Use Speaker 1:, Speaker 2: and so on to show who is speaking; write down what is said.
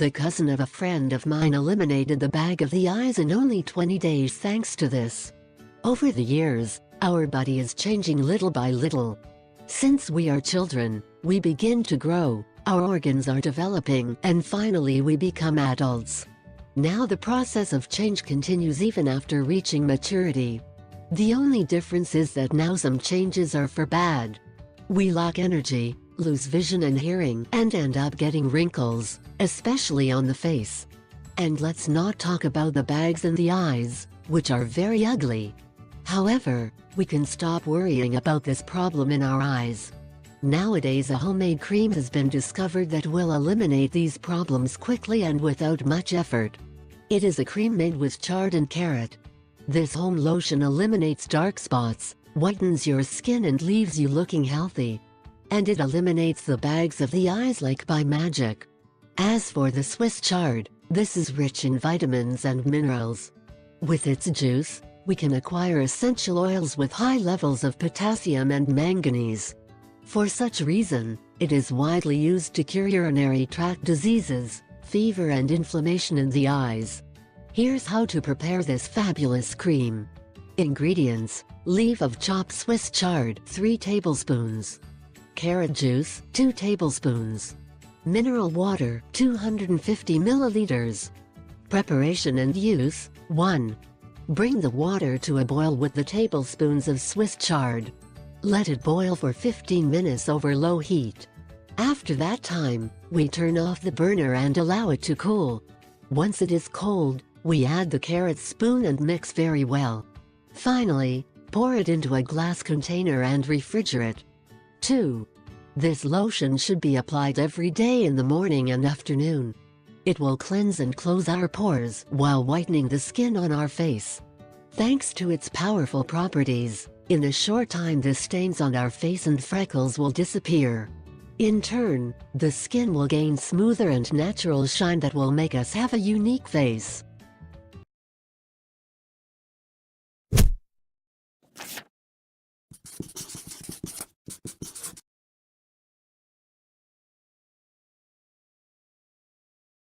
Speaker 1: The cousin of a friend of mine eliminated the bag of the eyes in only 20 days thanks to this. Over the years, our body is changing little by little. Since we are children, we begin to grow, our organs are developing, and finally we become adults. Now the process of change continues even after reaching maturity. The only difference is that now some changes are for bad. We lack energy, lose vision and hearing, and end up getting wrinkles, especially on the face. And let's not talk about the bags in the eyes, which are very ugly. However, we can stop worrying about this problem in our eyes. Nowadays a homemade cream has been discovered that will eliminate these problems quickly and without much effort. It is a cream made with chard and carrot. This home lotion eliminates dark spots, whitens your skin and leaves you looking healthy. And it eliminates the bags of the eyes like by magic. As for the Swiss chard, this is rich in vitamins and minerals. With its juice, we can acquire essential oils with high levels of potassium and manganese. For such reason, it is widely used to cure urinary tract diseases, fever and inflammation in the eyes. Here's how to prepare this fabulous cream. Ingredients: leaf of chopped Swiss chard 3 tablespoons, carrot juice 2 tablespoons, mineral water 250 milliliters. Preparation and use: 1. Bring the water to a boil with the tablespoons of Swiss chard. Let it boil for 15 minutes over low heat. After that time, we turn off the burner and allow it to cool. Once it is cold, we add the carrot spoon and mix very well. Finally, pour it into a glass container and refrigerate. 2. This lotion should be applied every day in the morning and afternoon. It will cleanse and close our pores while whitening the skin on our face. Thanks to its powerful properties, in a short time the stains on our face and freckles will disappear. In turn, the skin will gain smoother and natural shine that will make us have a unique face.